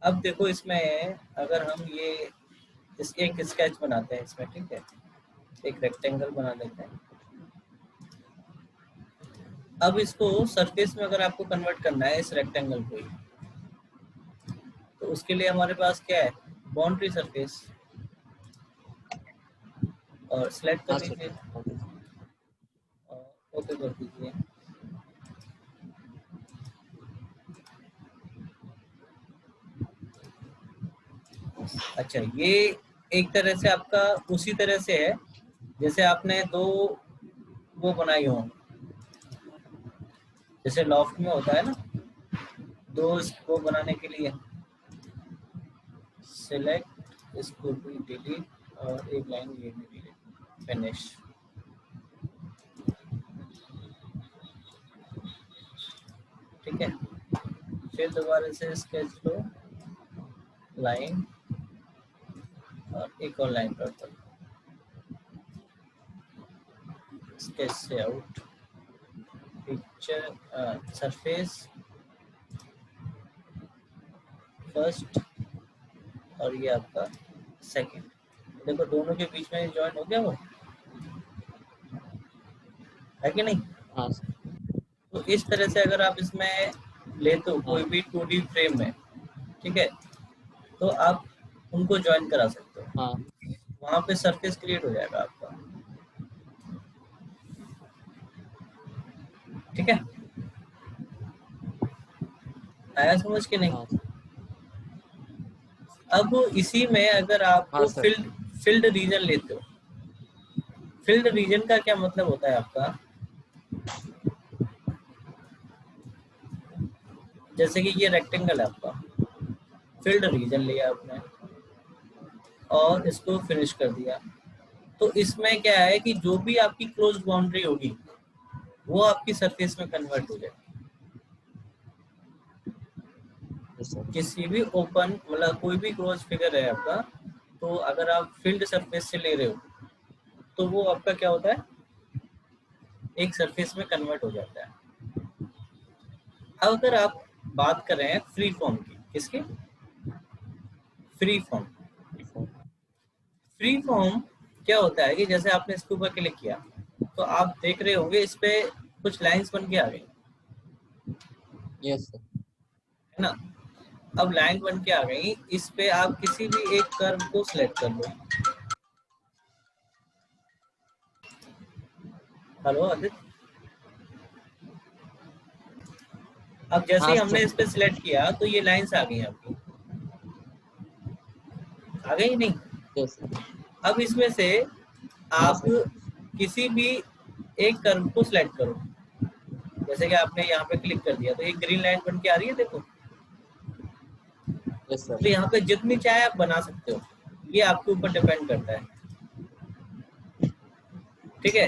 अब देखो इसमें अगर हम ये इसके एक स्केच बनाते हैं इसमें, ठीक है, एक रेक्टेंगल बना लेते हैं। अब इसको सरफेस में अगर आपको कन्वर्ट करना है इस रेक्टेंगल को ही, तो उसके लिए हमारे पास क्या है, बाउंड्री सरफेस, और सिलेक्ट कर हाँ सर। लीजिए और ओके कर दीजिए। अच्छा, ये एक तरह से आपका उसी तरह से है जैसे आपने दो वो बनाई हो, जैसे लॉफ्ट में होता है ना, दो वो बनाने के लिए सिलेक्ट, इसको भी डिलीट और एक लाइन ये भी डिलीट, फिनिश। ठीक है, फिर दोबारा से स्केच लो, लाइन और एक और लाइन ड्रॉ करो, स्केच से आउट, पिक्चर सरफेस फर्स्ट और ये आपका सेकंड। देखो दोनों के बीच में ज्वाइन हो गया वो, है कि नहीं? हाँ सर। तो इस तरह से अगर आप इसमें लेते हो कोई हाँ भी 2D फ्रेम में, ठीक है, तो आप उनको ज्वाइन करा सकते हो, हाँ वहां पे सरफेस क्रिएट हो जाएगा आपका। ठीक है, आया समझ के नहीं? हाँ सर। अब इसी में अगर हाँ आपको सर। फील्ड फील्ड रीजन लेते हो, फील्ड रीजन का क्या मतलब होता है आपका, जैसे कि ये रेक्टेंगल है आपका, फील्ड रीजन लिया आपने और इसको फिनिश कर दिया, तो इसमें क्या है कि जो भी आपकी क्लोज बाउंड्री होगी वो आपकी सरफेस में कन्वर्ट हो जाएगी। Yes sir. किसी भी ओपन मतलब कोई भी क्लोज फिगर है आपका, तो अगर आप फील्ड सरफेस से ले रहे हो तो वो आपका क्या होता है, एक सरफेस में कन्वर्ट हो जाता है। अब अगर आप बात कर रहे हैं फ्री फॉर्म की, किसकी, free form. Before. Free form क्या होता है कि जैसे आपने इसके ऊपर क्लिक किया तो आप देख रहे होंगे इस पे कुछ लाइंस बन के आ गई, यस सर। है ना? अब लाइन बन के आ गई, इस पे आप किसी भी एक कर्व को सिलेक्ट कर लो। हेलो आदित्य, अब जैसे हाँ ही हमने सर। इस पे सिलेक्ट किया तो ये लाइंस आ गई आपकी, आ गई नहीं? Yes sir. अब इसमें से हाँ आप सर। किसी भी एक कर्व को सिलेक्ट करो, जैसे कि आपने यहाँ पे क्लिक कर दिया तो एक ग्रीन लाइन बन के आ रही है, देखो। Yes sir. तो यहाँ पे जितनी चाहे आप बना सकते हो, ये आपके ऊपर डिपेंड करता है। ठीक है,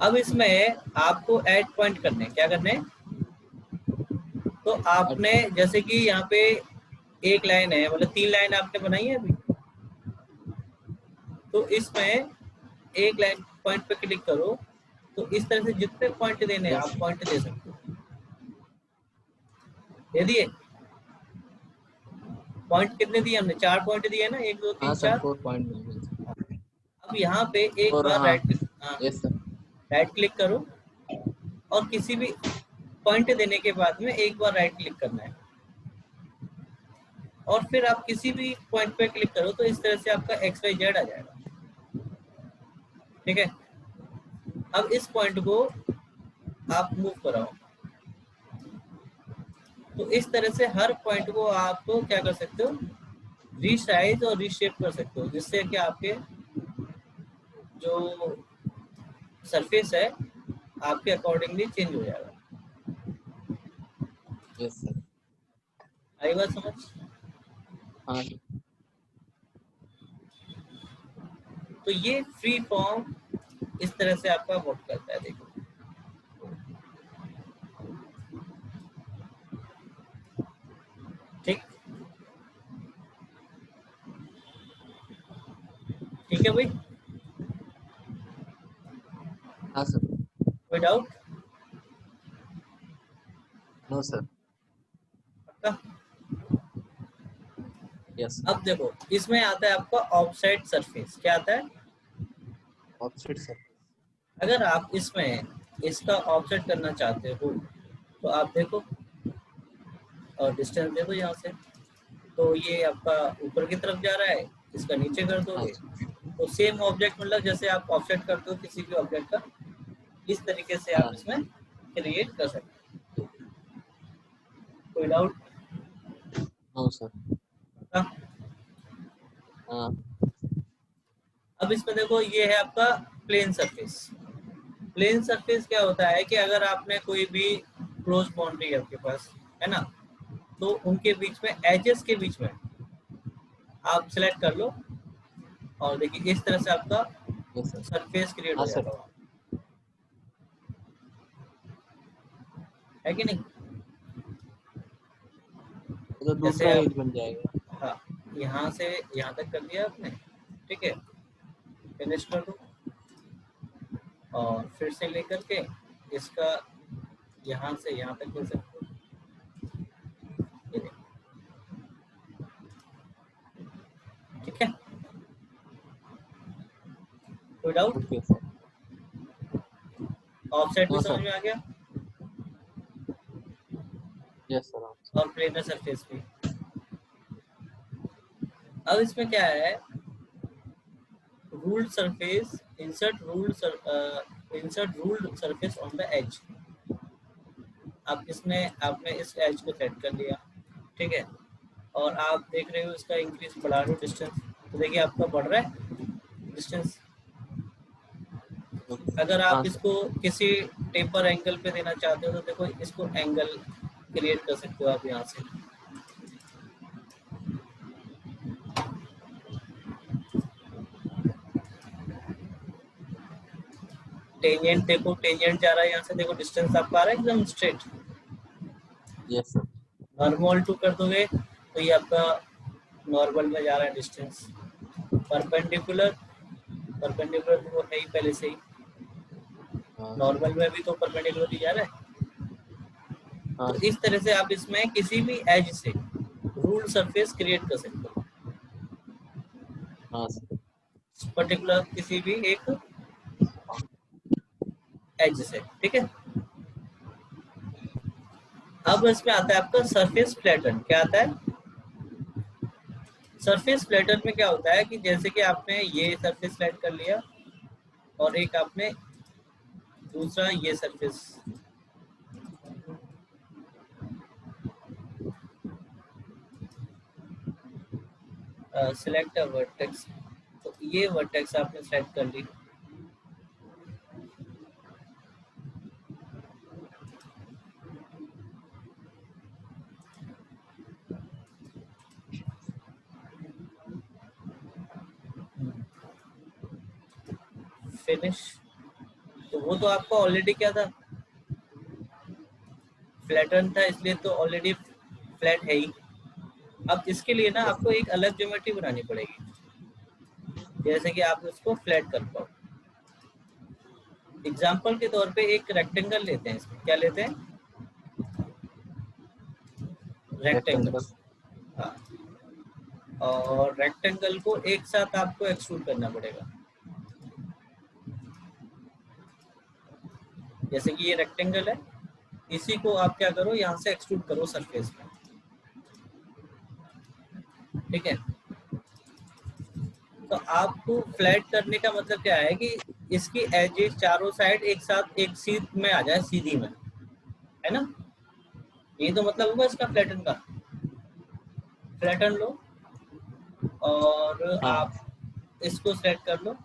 अब इसमें आपको ऐड पॉइंट करने, क्या करने हैं, तो एट आपने पॉइंट। जैसे कि यहाँ पे एक लाइन है, मतलब 3 लाइन आपने बनाई है अभी, तो इसमें एक लाइन पॉइंट पे क्लिक करो, तो इस तरह से जितने पॉइंट देने हैं यस आप सर। पॉइंट दे सकते हो। दे दिए? पॉइंट कितने दिए हमने, 4 पॉइंट दिए ना, एक दो हाँ तीन सर, चार। 4 पॉइंट मिल गए सर। अब यहाँ पे एक और बार हाँ। हाँ, यस सर। राइट क्लिक करो और किसी भी पॉइंट देने के बाद में एक बार राइट क्लिक करना है और फिर आप किसी भी पॉइंट पे क्लिक करो तो इस तरह से आपका एक्स वाई जेड आ जाएगा। ठीक है, अब इस पॉइंट को आप मूव कराओ, तो इस तरह से हर पॉइंट को आप क्या कर सकते हो, रीसाइज और रीशेप कर सकते हो, जिससे कि आपके जो सरफेस है आपके अकॉर्डिंगली चेंज हो जाएगा। Yes sir. आई बात समझ? हाँ सर। तो ये फ्री फॉर्म इस तरह से आपका वर्क करता है, देखो। ठीक, ठीक है भाई, हाँ सर। कोई डाउट? No sir. पक्का? यस अब देखो इसमें आता है आपका ऑफसेट सरफेस। क्या आता है? Offset sir. अगर आप इसमें इसका ऑफसेट करना चाहते हो तो आप देखो और डिस्टेंस देखो यहाँ से, तो ये आपका ऊपर की तरफ जा रहा है, इसका नीचे कर हाँ दोगे सर। तो सेम ऑब्जेक्ट, मतलब जैसे आप ऑफसेट करते हो किसी भी ऑब्जेक्ट का, इस तरीके से आप हाँ इसमें क्रिएट कर सकते हो। कोई डाउट? हाँ सर। हाँ। हाँ अब इसमें देखो ये है आपका प्लेन सरफेस। प्लेन सरफेस क्या होता है कि अगर आपने कोई भी क्लोज बाउंड्री है आपके पास, है ना, तो उनके बीच में, एजेस के बीच में आप सिलेक्ट कर लो और देखिए इस तरह से आपका यस सर। सरफेस क्रिएट हाँ हो सर, जाएगा वहाँ, है कि नहीं? तो जैसे दूसरा आप, एज बन जाएगा। हाँ, यहाँ से यहाँ तक कर दिया आपने, ठीक है, फिनिश कर दो और फिर से लेकर के इसका यहाँ से यहाँ तक कर सकते हो। ये देखो, ठीक है, कोई डाउट? Okay sir. ऑफसेट भी हाँ समझ सर। में आ गया यस सर। और प्लेनर सरफेस भी। अब इसमें क्या है, ruled surface, insert ruled surface on the edge. अब इसमें आपने इस एज को सेट कर लिया, ठीक है, और आप देख रहे हो इसका इंक्रीज बढ़ा रहे हो डिस्टेंस, तो देखिए आपका बढ़ रहा है डिस्टेंस। ओके। अगर हाँ आप सर। इसको किसी टेपर एंगल पे देना चाहते हो तो देखो इसको एंगल क्रिएट कर सकते हो आप यहाँ से। टेंजेंट देखो, टेंजेंट जा रहा है यहाँ से, देखो डिस्टेंस आपका आ रहा है एकदम straight. Yes sir. Normal to कर दोगे तो ये आपका नॉर्मल में जा रहा है डिस्टेंस। परपेंडिकुलर, परपेंडिकुलर तो वो है ही पहले से ही, हाँ नॉर्मल में भी तो परपेंडिकुलर ही जा रहा है। हाँ तो सर। इस तरह से आप इसमें किसी भी एज से रूल सरफेस क्रिएट कर सकते हो, हाँ सर। पर्टिकुलर किसी भी एक एज से, ठीक है। अब इसमें आता है आपका सरफेस फ्लैटन। क्या आता है? सरफेस फ्लैटन में क्या होता है कि जैसे कि आपने ये सरफेस सेलेक्ट कर लिया और एक आपने दूसरा ये सरफेस, सिलेक्ट वर्टेक्स, तो ये वर्टेक्स आपने सेलेक्ट कर ली। फिनिश। तो वो तो आपका ऑलरेडी क्या था, फ्लैटन था, इसलिए तो ऑलरेडी फ्लैट है ही। अब इसके लिए ना यस आपको एक अलग ज्योमेट्री बनानी पड़ेगी, जैसे कि आप उसको फ्लैट कर पाओ। एग्जाम्पल के तौर पे एक रेक्टेंगल लेते हैं, इसमें क्या लेते हैं, रेक्टेंगल। रेक्टेंगल। हाँ, और रेक्टेंगल को एक साथ आपको एक्सट्रूड करना पड़ेगा। जैसे कि ये रेक्टेंगल है, इसी को आप क्या करो, यहाँ से एक्सट्रूड करो सरफेस में, ठीक है। तो आपको फ्लैट करने का मतलब क्या है कि इसकी एजेस चारों साइड एक साथ एक सीध में आ जाए, सीधी में, है ना, ये तो मतलब होगा इसका फ्लैटन का। फ्लैटन लो और हाँ। आप इसको सेलेक्ट कर लो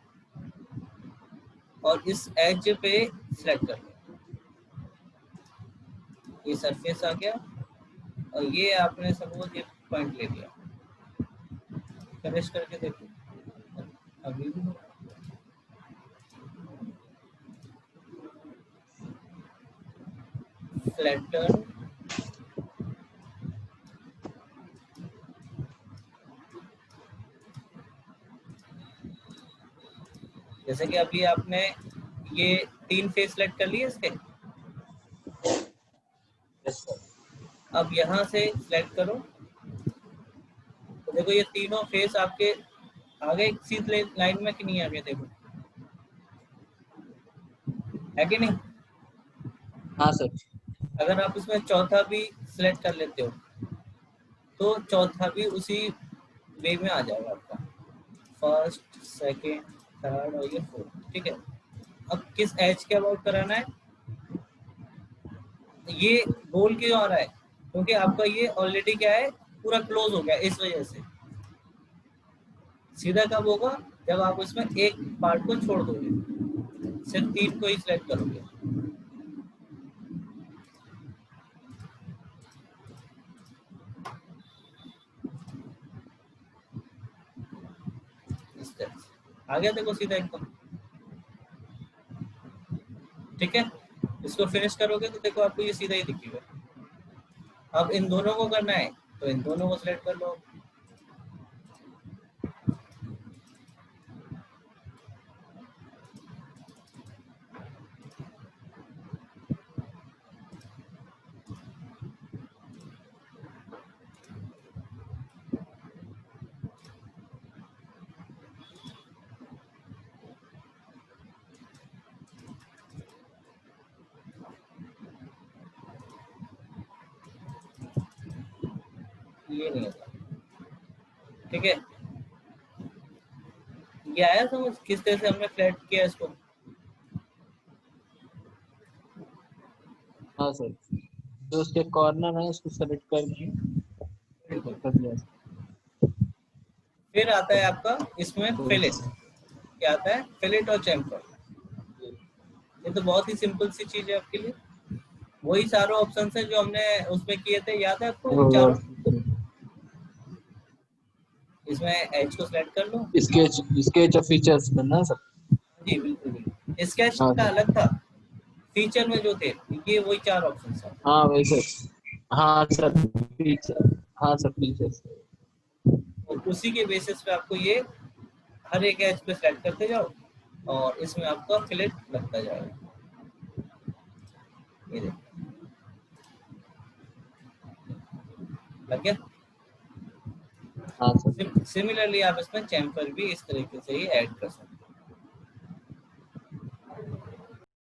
और इस एज पे सेलेक्ट कर लो, ये सरफेस आ गया और ये आपने सपोज ये पॉइंट ले लिया। फिनिश करके देखो, अभी भी हो। फ्लैटन, जैसे कि अभी आपने ये 3 फेस सेलेक्ट कर लिए इसके। Yes sir. अब यहाँ से सेलेक्ट करो तो देखो ये तीनों फेस आपके आ गए सीधी लाइन में कि नहीं आ गए, देखो है कि नहीं। हाँ सर। अगर आप इसमें चौथा भी सिलेक्ट कर लेते हो तो चौथा भी उसी वे में आ जाएगा आपका, फर्स्ट सेकंड थर्ड और ये फोर्थ, ठीक है। अब किस एज के अबाउट कराना है, ये गोल क्यों आ रहा है, क्योंकि आपका ये ऑलरेडी क्या है, पूरा क्लोज हो गया, इस वजह से। सीधा कब होगा, जब आप इसमें एक पार्ट को छोड़ दोगे, सिर्फ तीन को ही सिलेक्ट करोगे। इस तरह से आ गया, देखो सीधा एकदम, ठीक है। इसको फिनिश करोगे तो देखो आपको ये सीधा ही दिखेगा। अब इन दोनों को करना है तो इन दोनों को सिलेक्ट कर लो। ये नहीं होता, ठीक है। ये आया समझ किस तरह से हमने फ्लैट किया इसको। हाँ सर, जो उसके कॉर्नर है उसको सेलेक्ट करके बिल्कुल। कर दिया। फिर आता है आपका इसमें तो फिलेट, क्या आता है, फिलेट और चैम्फर। ये तो बहुत ही सिंपल सी चीज है आपके लिए, वही सारे ऑप्शन है जो हमने उसमें किए थे, याद है आपको उन चारों। इसमें एज को सिलेक्ट कर लो। स्केच स्केच और फीचर्स करना सर। जी बिल्कुल बिल्कुल, स्केच हाँ का सर। अलग था, फीचर में जो थे ये वही चार ऑप्शन है। हाँ वही सर। हाँ सर फीचर। हाँ सर फीचर्स। और उसी के बेसिस पे आपको ये हर एक एज पे सेलेक्ट करते जाओ और इसमें आपका फिलेट लगता जाएगा। ये देखो लग गया। हाँ सर। सिमिलरली आप इसमें चैम्फर भी इस तरीके से ही ऐड कर सकते